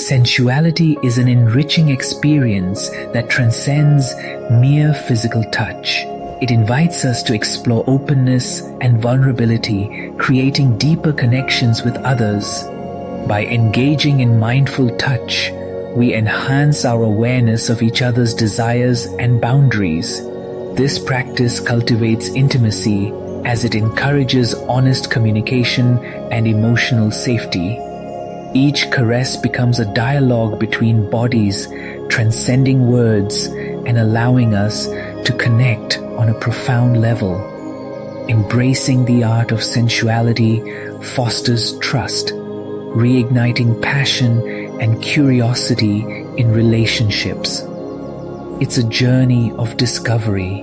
Sensuality is an enriching experience that transcends mere physical touch. It invites us to explore openness and vulnerability, creating deeper connections with others. By engaging in mindful touch, we enhance our awareness of each other's desires and boundaries. This practice cultivates intimacy as it encourages honest communication and emotional safety. Each caress becomes a dialogue between bodies, transcending words and allowing us to connect on a profound level. Embracing the art of sensuality fosters trust, reigniting passion and curiosity in relationships. It's a journey of discovery,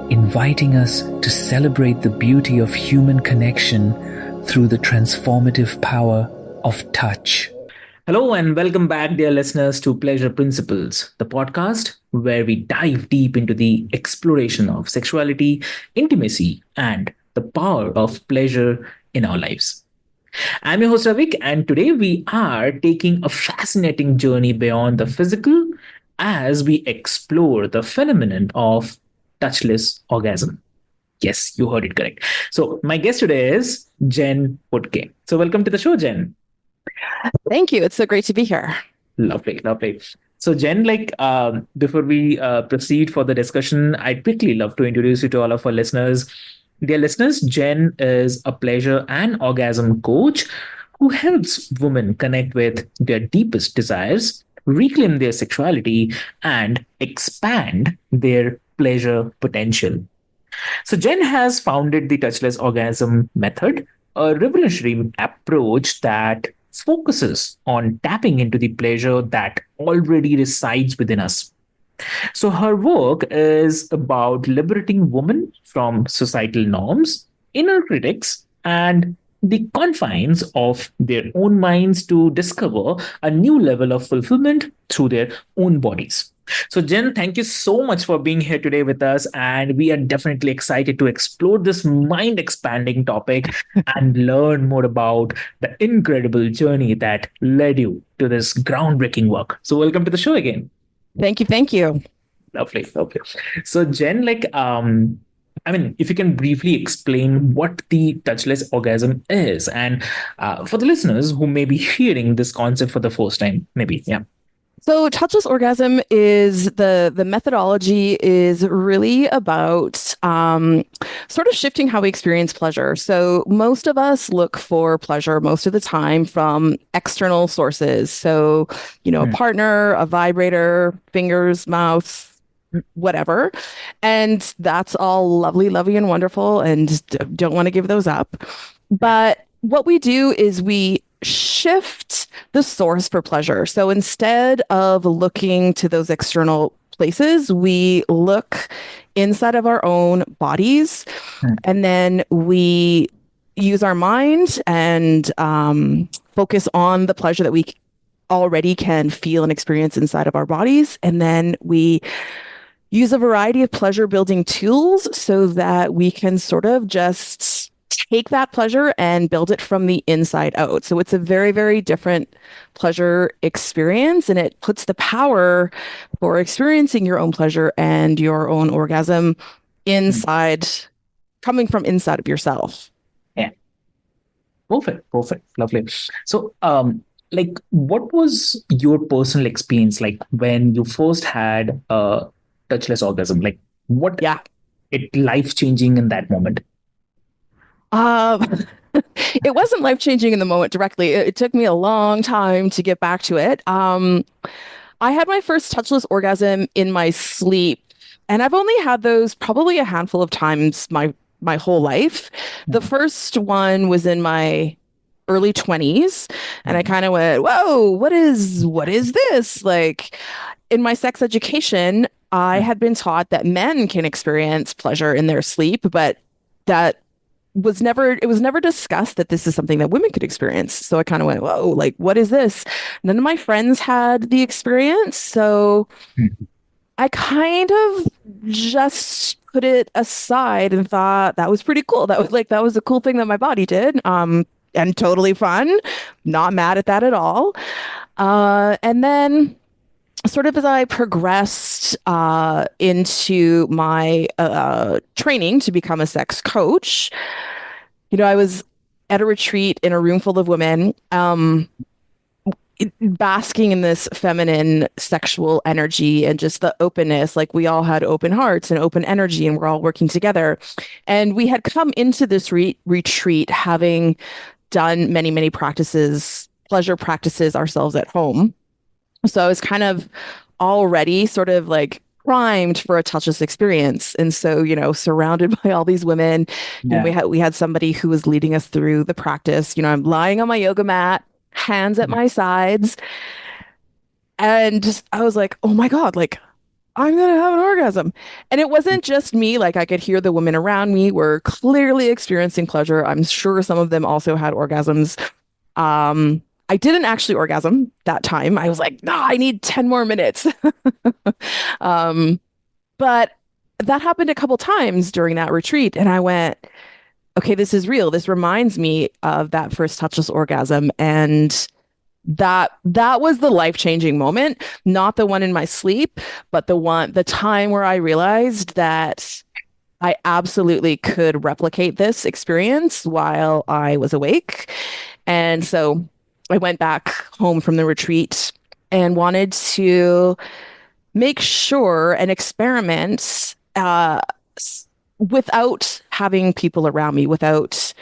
inviting us to celebrate the beauty of human connection through the transformative power of touch. Hello and welcome back, dear listeners, to Pleasure Principles, the podcast where we dive deep into the exploration of sexuality, intimacy, and the power of pleasure in our lives. I'm your host Ravik, and today we are taking a fascinating journey beyond the physical as we explore the phenomenon of touchless orgasm. Yes, you heard it correct. So my guest today is Jen Woodgate. So welcome to the show, Jen. Thank you. It's so great to be here. Lovely, lovely. So Jen, before we proceed for the discussion, I'd quickly love to introduce you to all of our listeners. Dear listeners, Jen is a pleasure and orgasm coach who helps women connect with their deepest desires, reclaim their sexuality, and expand their pleasure potential. So Jen has founded the Touchless Orgasm Method, a revolutionary approach that focuses on tapping into the pleasure that already resides within us. So her work is about liberating women from societal norms, inner critics, and the confines of their own minds to discover a new level of fulfillment through their own bodies. So, Jen, thank you so much for being here today with us. And we are definitely excited to explore this mind expanding topic and learn more about the incredible journey that led you to this groundbreaking work. So, welcome to the show again. Thank you. Thank you. Lovely. Okay. So, Jen, if you can briefly explain what the touchless orgasm is, and for the listeners who may be hearing this concept for the first time, maybe, yeah. So touchless orgasm is the methodology is really about sort of shifting how we experience pleasure. So most of us look for pleasure most of the time from external sources. So, a partner, a vibrator, fingers, mouth, whatever. And that's all lovely, lovely and wonderful. And don't want to give those up. But what we do is we shift the source for pleasure. So instead of looking to those external places, we look inside of our own bodies, and then we use our mind and focus on the pleasure that we already can feel and experience inside of our bodies. And then we use a variety of pleasure building tools so that we can sort of just take that pleasure and build it from the inside out. So it's a very, very different pleasure experience, and it puts the power for experiencing your own pleasure and your own orgasm inside, coming from inside of yourself. Yeah. Perfect. Lovely. So, what was your personal experience like when you first had a touchless orgasm? Like, what? Yeah. It life-changing in that moment? It wasn't life-changing in the moment directly. It took me a long time to get back to it. I had my first touchless orgasm in my sleep, and I've only had those probably a handful of times my whole life. The first one was in my early 20s, and I kind of went, whoa, what is this? Like, in my sex education, I had been taught that men can experience pleasure in their sleep, but it was never discussed that this is something that women could experience. So I kind of went, whoa, like, what is this? None of my friends had the experience. So I kind of just put it aside and thought that was pretty cool. That was a cool thing that my body did. And totally fun. Not mad at that at all. And then sort of as I progressed into my training to become a sex coach, I was at a retreat in a room full of women, basking in this feminine sexual energy and just the openness. Like we all had open hearts and open energy, and we're all working together. And we had come into this retreat having done many, many practices, pleasure practices ourselves at home. So I was kind of already sort of like primed for a touchless experience. And so, surrounded by all these women, we had somebody who was leading us through the practice. I'm lying on my yoga mat, hands at my sides. And I was like, oh my God, like I'm gonna have an orgasm. And it wasn't just me, like I could hear the women around me were clearly experiencing pleasure. I'm sure some of them also had orgasms. I didn't actually orgasm that time. I was like, no, I need 10 more minutes. But that happened a couple times during that retreat. And I went, okay, this is real. This reminds me of that first touchless orgasm. And that was the life-changing moment, not the one in my sleep, but the time where I realized that I absolutely could replicate this experience while I was awake. And so I went back home from the retreat and wanted to make sure and experiment without having people around me, without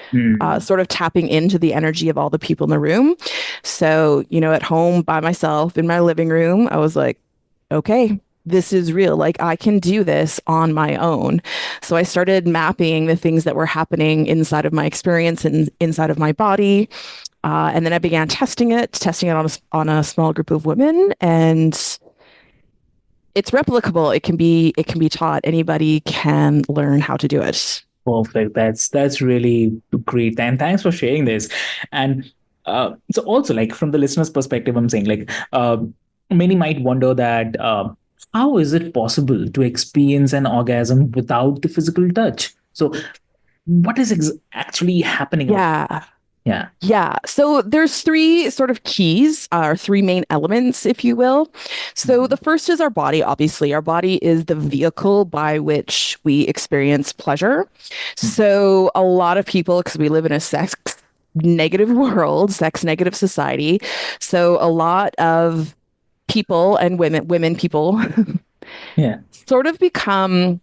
sort of tapping into the energy of all the people in the room. So, at home by myself in my living room, I was like, okay, this is real. Like I can do this on my own. So I started mapping the things that were happening inside of my experience and inside of my body. And then I began testing it on a small group of women, and it's replicable. It can be taught. Anybody can learn how to do it. Perfect. That's really great. And thanks for sharing this. And so also like from the listener's perspective, I'm saying like many might wonder that how is it possible to experience an orgasm without the physical touch? So what is actually happening? Yeah. Yeah. Yeah. So there's three sort of keys, or three main elements, if you will. So the first is our body. Obviously, our body is the vehicle by which we experience pleasure. So a lot of people, because we live in a sex negative world, sex negative society. So a lot of people and women people Yeah. sort of can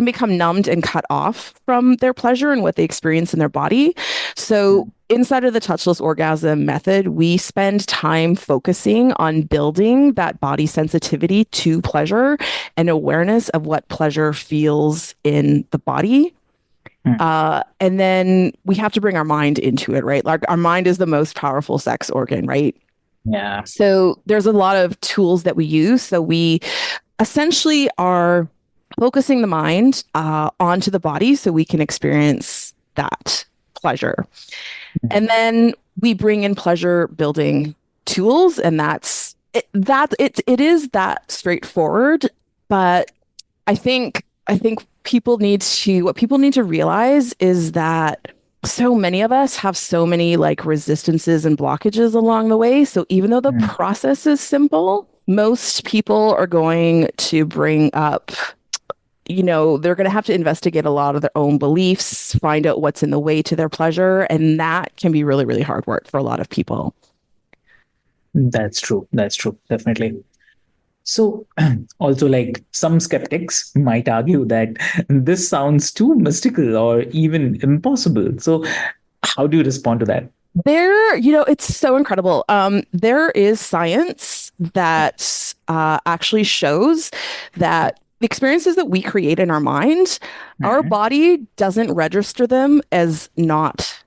become numbed and cut off from their pleasure and what they experience in their body. So inside of the Touchless Orgasm Method, we spend time focusing on building that body sensitivity to pleasure and awareness of what pleasure feels in the body. And then we have to bring our mind into it, right? Like our mind is the most powerful sex organ, right? Yeah. So there's a lot of tools that we use. So we essentially are focusing the mind onto the body so we can experience that pleasure. And then we bring in pleasure building tools, and it is that straightforward. But I think people need to realize is that so many of us have so many like resistances and blockages along the way. So even though the process is simple, most people are going to bring up, they're going to have to investigate a lot of their own beliefs, find out what's in the way to their pleasure. And that can be really, really hard work for a lot of people. That's true. Definitely. So also like some skeptics might argue that this sounds too mystical or even impossible. So how do you respond to that? It's so incredible. There is science that actually shows that the experiences that we create in our mind, our body doesn't register them as not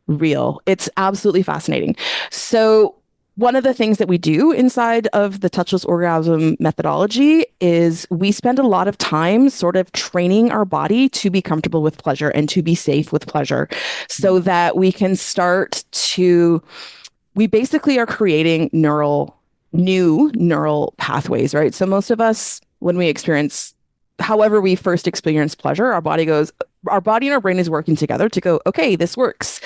real. It's absolutely fascinating. So one of the things that we do inside of the Touchless Orgasm methodology is we spend a lot of time sort of training our body to be comfortable with pleasure and to be safe with pleasure so that we can we basically are creating new neural pathways, right? So most of us, when we experience, however we first experience pleasure, our body and our brain is working together to go, okay, this works.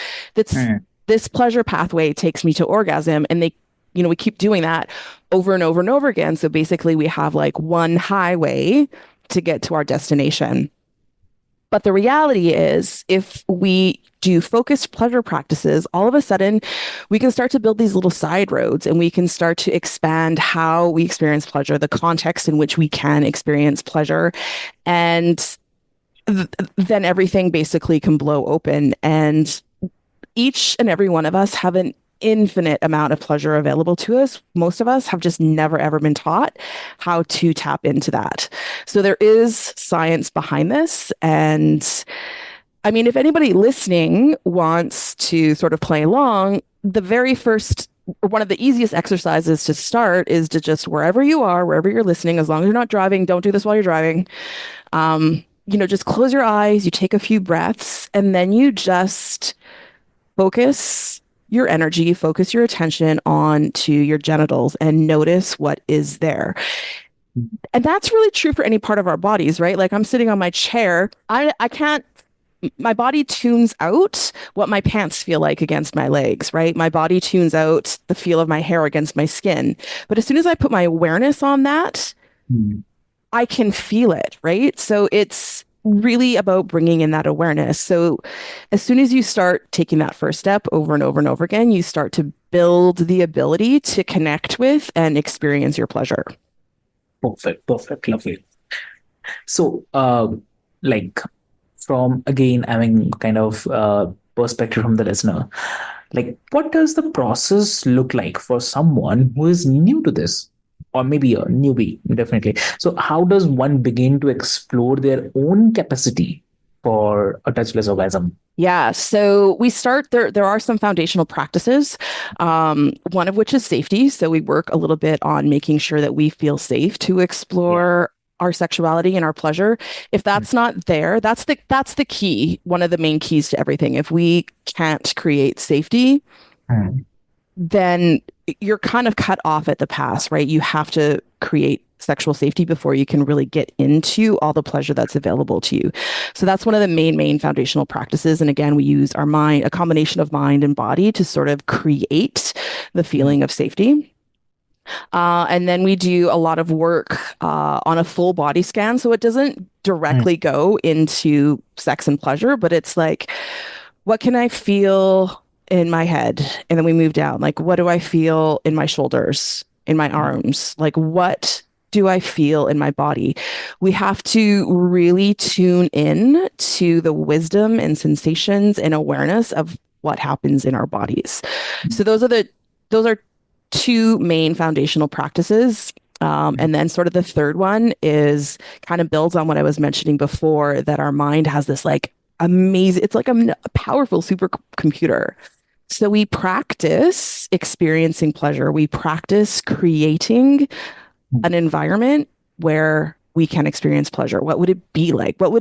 This pleasure pathway takes me to orgasm, and we keep doing that over and over and over again. So basically we have like one highway to get to our destination. But the reality is, if we do focused pleasure practices, all of a sudden we can start to build these little side roads, and we can start to expand how we experience pleasure, the context in which we can experience pleasure. And then everything basically can blow open. And each and every one of us have an infinite amount of pleasure available to us. Most of us have just never, ever been taught how to tap into that. So there is science behind this. And I mean, if anybody listening wants to sort of play along, the very first, or one of the easiest exercises to start is to just, wherever you are, wherever you're listening, as long as you're not driving, don't do this while you're driving. Just close your eyes, you take a few breaths, and then you just focus your energy, focus your attention on to your genitals and notice what is there. And that's really true for any part of our bodies, right? Like, I'm sitting on my chair. I can't, my body tunes out what my pants feel like against my legs, right? My body tunes out the feel of my hair against my skin. But as soon as I put my awareness on that, I can feel it, right? So it's really about bringing in that awareness. So as soon as you start taking that first step over and over and over again, you start to build the ability to connect with and experience your pleasure. Perfect, lovely. So, like, from again, having kind of perspective from the listener, like, what does the process look like for someone who is new to this? Or maybe a newbie, definitely. So how does one begin to explore their own capacity for a touchless orgasm? Yeah, so we start there. There are some foundational practices, one of which is safety. So we work a little bit on making sure that we feel safe to explore our sexuality and our pleasure. If that's not there, that's the key, one of the main keys to everything. If we can't create safety, then you're kind of cut off at the pass, right? You have to create sexual safety before you can really get into all the pleasure that's available to you. So that's one of the main foundational practices. And again, we use our mind, a combination of mind and body, to sort of create the feeling of safety. And then we do a lot of work on a full body scan. So it doesn't directly go into sex and pleasure, but it's like, what can I feel in my head? And then we move down. Like, what do I feel in my shoulders, in my arms? Like, what do I feel in my body? We have to really tune in to the wisdom and sensations and awareness of what happens in our bodies. So those are two main foundational practices. And then sort of the third one is kind of builds on what I was mentioning before, that our mind has this like amazing, it's like a powerful supercomputer. So we practice experiencing pleasure. We practice creating an environment where we can experience pleasure. What would it be like? What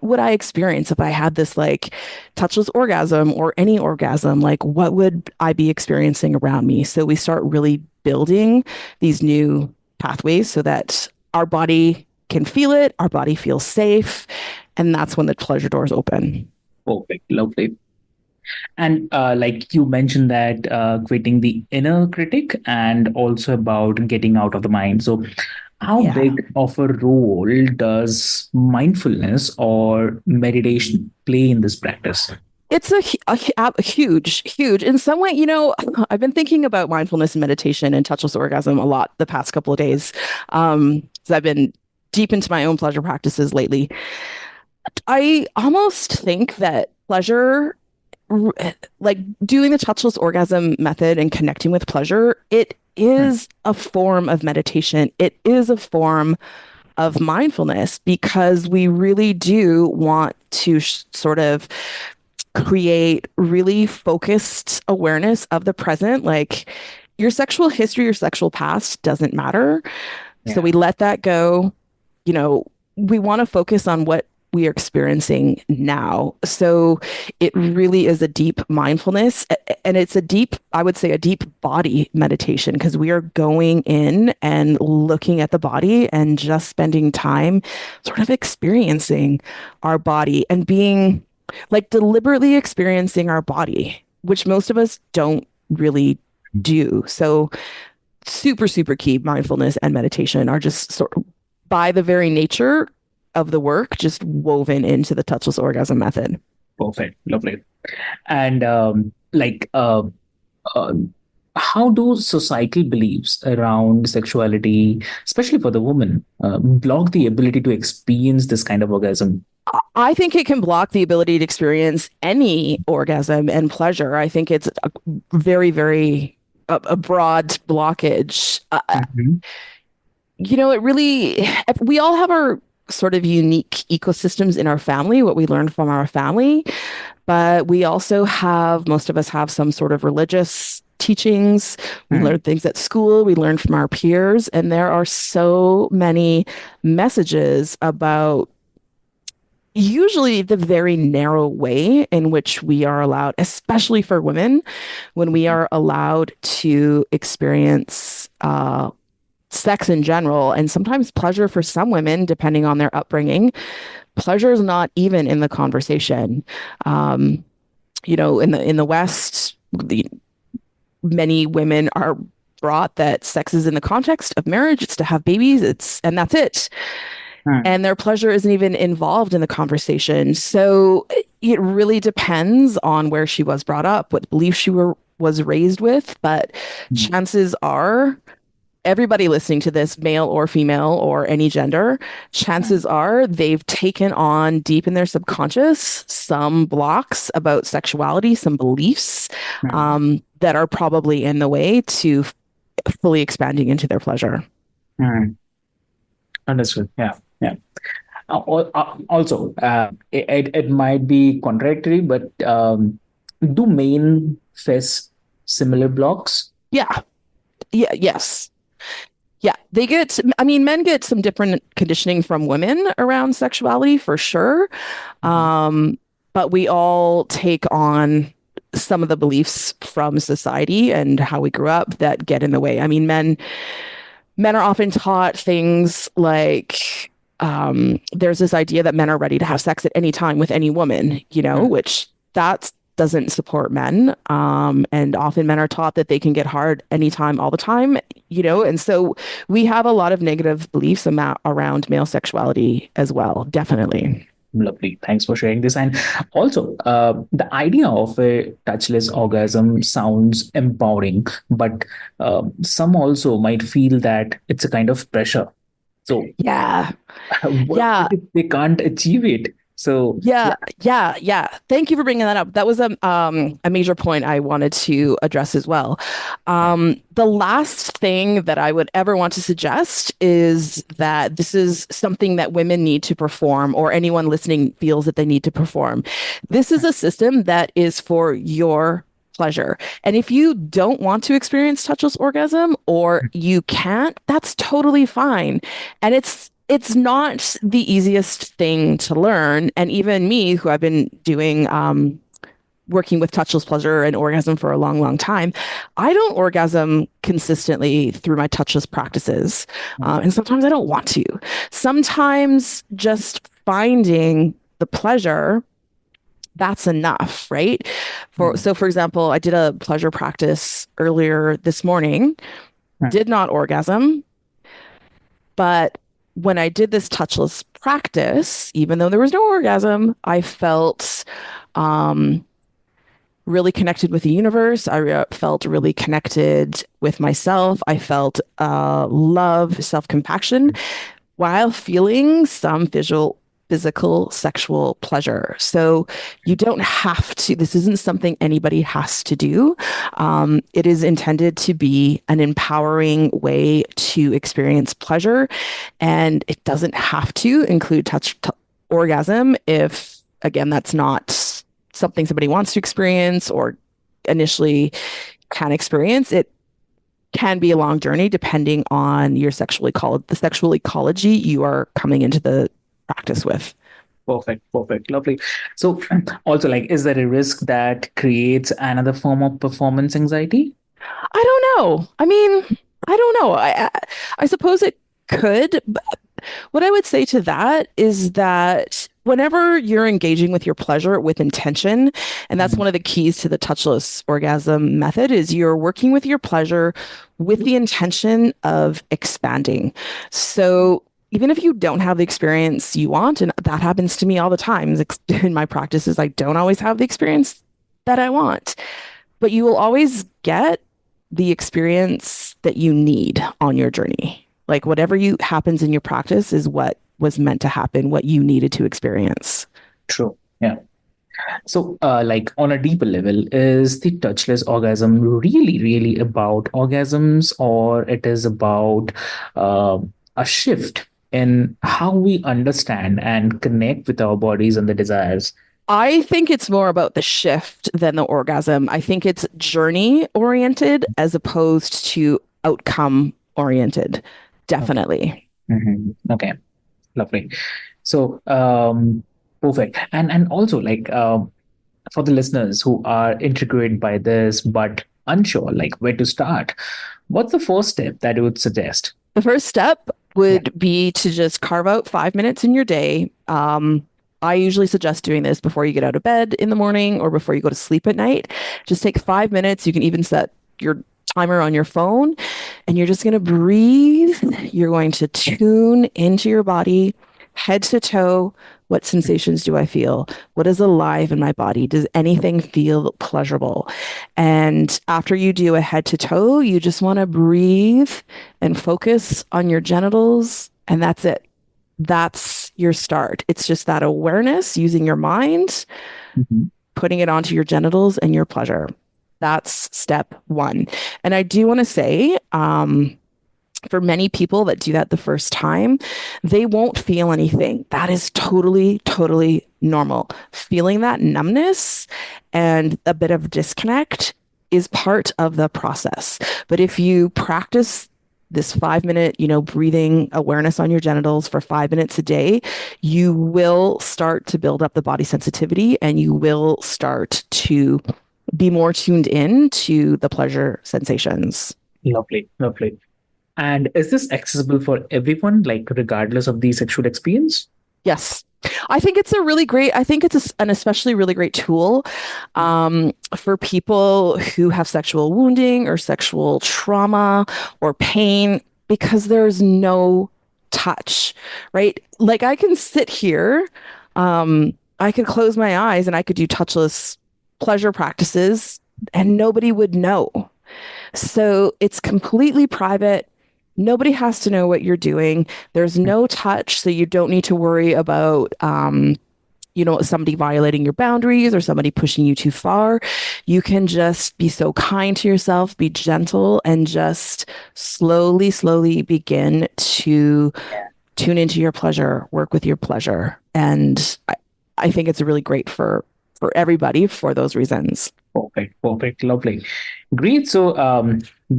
would I experience if I had this like touchless orgasm or any orgasm? Like, what would I be experiencing around me? So we start really building these new pathways so that our body can feel it, our body feels safe, and that's when the pleasure doors open. Perfect, lovely. And like you mentioned that creating the inner critic and also about getting out of the mind. So how big of a role does mindfulness or meditation play in this practice? It's a huge. In some way, I've been thinking about mindfulness and meditation and touchless orgasm a lot the past couple of days. So I've been deep into my own pleasure practices lately. I almost think that pleasure, like doing the touchless orgasm method and connecting with pleasure, it is a form of meditation. It is a form of mindfulness, because we really do want to sort of create really focused awareness of the present. Like, your sexual history, your sexual past doesn't matter. So we let that go. We want to focus on what we are experiencing now. So it really is a deep mindfulness, and it's I would say a deep body meditation, because we are going in and looking at the body and just spending time sort of experiencing our body and being like deliberately experiencing our body, which most of us don't really do. So super, super key. Mindfulness and meditation are just sort of by the very nature of the work, just woven into the touchless orgasm method. Perfect. Lovely. And uh, how do societal beliefs around sexuality, especially for the woman, block the ability to experience this kind of orgasm? I think it can block the ability to experience any orgasm and pleasure. I think it's a very, very a broad blockage. Mhm. It really, we all have our sort of unique ecosystems in our family, what we learned from our family, but we also have, most of us have some sort of religious teachings. We Mm, learn things at school, we learn from our peers, and there are so many messages about usually the very narrow way in which we are allowed, especially for women, when we are allowed to experience sex in general, and sometimes pleasure for some women, depending on their upbringing. Pleasure is not even in the conversation. Um, in the West, many women are brought that sex is in the context of marriage. It's to have babies. And that's it. mm, And their pleasure isn't even involved in the conversation. So it really depends on where she was brought up, what beliefs was raised with. But mm, chances are everybody listening to this, male or female or any gender, mm, chances are they've taken on deep in their subconscious some blocks about sexuality, some beliefs mm, that are probably in the way to fully expanding into their pleasure. mm. Understood. Yeah. Yeah. Also, it might be contradictory, but do men face similar blocks? Yeah. Yeah. Yes. Yeah, I mean, men get some different conditioning from women around sexuality for sure. Mhm. Um, but we all take on some of the beliefs from society and how we grew up that get in the way. I mean, men are often taught things like there's this idea that men are ready to have sex at any time with any woman, Mm, which that doesn't support men. And often men are taught that they can get hard anytime, all the time, and so we have a lot of negative beliefs around male sexuality as well, definitely. Lovely. Thanks for sharing this. And also, the idea of a touchless orgasm sounds empowering, but some also might feel that it's a kind of pressure. So, Yeah. what Yeah. if they can't achieve it? So, Yeah, yeah. yeah. Thank you for bringing that up. That was a major point I wanted to address as well. The last thing that I would ever want to suggest is that this is something that women need to perform, or anyone listening feels that they need to perform. This is a system that is for your pleasure. And if you don't want to experience touchless orgasm or you can't, that's totally fine. And it's not the easiest thing to learn. And even me, who I've been doing working with touchless pleasure and orgasm for a long, long time, I don't orgasm consistently through my touchless practices. And sometimes I don't want to. Sometimes just finding the pleasure, that's enough, right? For example, I did a pleasure practice earlier this morning, did not orgasm, but when I did this touchless practice, even though there was no orgasm, I felt um, really connected with the universe. I felt really connected with myself. I felt love, self compassion, while feeling some physical sexual pleasure. So you don't have to, this isn't something anybody has to do. It is intended to be an empowering way to experience pleasure. And it doesn't have to include orgasm if, again, that's not something somebody wants to experience or initially can experience. It can be a long journey depending on the sexual ecology you are coming into the practice with. Perfect, perfect, lovely. So, also, like, is there a risk that creates another form of performance anxiety? I don't know. I mean, I don't know. I suppose it could. But what I would say to that is that whenever you're engaging with your pleasure with intention, and that's Mhm. one of the keys to the touchless orgasm method, is you're working with your pleasure with the intention of expanding. So even if you don't have the experience you want, and that happens to me all the time in my practices, I don't always have the experience that I want, but you will always get the experience that you need on your journey. Like whatever you happens in your practice is what was meant to happen, what you needed to experience. True. Yeah. So, like on a deeper level, is the touchless orgasm really, really about orgasms, or it is about uh, a shift in how we understand and connect with our bodies and the desires? I think it's more about the shift than the orgasm. I think it's journey oriented as opposed to outcome oriented. Okay. Definitely. Okay. Lovely. So, perfect. And also like for the listeners who are intrigued by this but unsure, like where to start, what's the first step that you would suggest? The first step Yeah. would be to just carve out 5 minutes in your day. I usually suggest doing this before you get out of bed in the morning or before you go to sleep at night. Just take 5 minutes. You can even set your timer on your phone and you're just going to breathe. You're going to tune into your body, head to toe. What sensations do I feel? What is alive in my body? Does anything feel pleasurable? And after you do a head to toe, you just want to breathe and focus on your genitals, and that's it. That's your start. It's just that awareness using your mind, Mhm. putting it onto your genitals and your pleasure. That's step one. And I do want to say, for many people that do that the first time, they won't feel anything. That is totally, totally normal. Feeling that numbness and a bit of disconnect is part of the process. But if you practice this 5 minute, breathing awareness on your genitals for 5 minutes a day, you will start to build up the body sensitivity and you will start to be more tuned in to the pleasure sensations. Lovely, lovely. And is this accessible for everyone, like regardless of the sexual experience? Yes. I think it's an especially really great tool for people who have sexual wounding or sexual trauma or pain because there's no touch, right? Like I can sit here, I could close my eyes and I could do touchless pleasure practices and nobody would know. So it's completely private. Nobody has to know what you're doing. There's no touch, so you don't need to worry about somebody violating your boundaries or somebody pushing you too far. You can just be so kind to yourself, be gentle, and just slowly, slowly begin to tune into your pleasure, work with your pleasure. And I think it's really great for everybody for those reasons. Perfect, perfect, lovely. Great. So,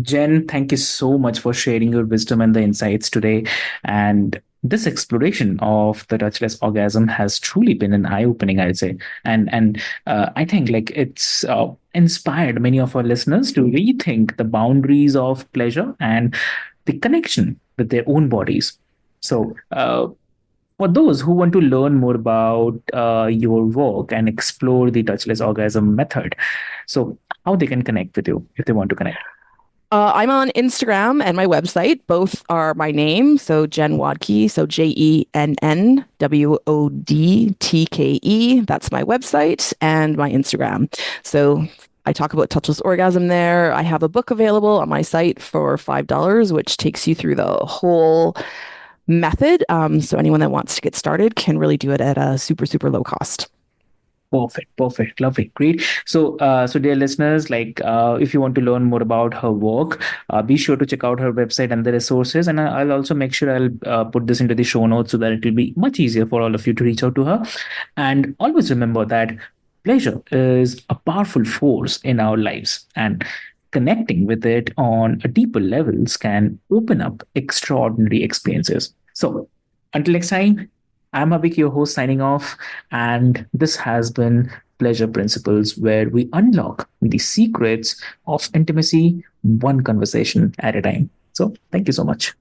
Jen, thank you so much for sharing your wisdom and the insights today. And this exploration of the touchless orgasm has truly been an eye-opening, I'd say. And I think like it's inspired many of our listeners to rethink the boundaries of pleasure and the connection with their own bodies. So, for those who want to learn more about your work and explore the touchless orgasm method, so how they can connect with you if they want to connect. I'm on Instagram and my website. Both are my name. So Jen Wodke. So JENNWODTKE. That's my website and my Instagram. So I talk about touchless orgasm there. I have a book available on my site for $5, which takes you through the whole method. So anyone that wants to get started can really do it at a super, super low cost. Perfect, perfect, lovely, great. So, so dear listeners, like if you want to learn more about her work, be sure to check out her website and the resources. And I'll also make sure I'll put this into the show notes so that it will be much easier for all of you to reach out to her. And always remember that pleasure is a powerful force in our lives, and connecting with it on a deeper levels can open up extraordinary experiences. So, until next time. I'm Abhik, your host, signing off. And this has been Pleasure Principles, where we unlock the secrets of intimacy one conversation at a time. So, thank you so much.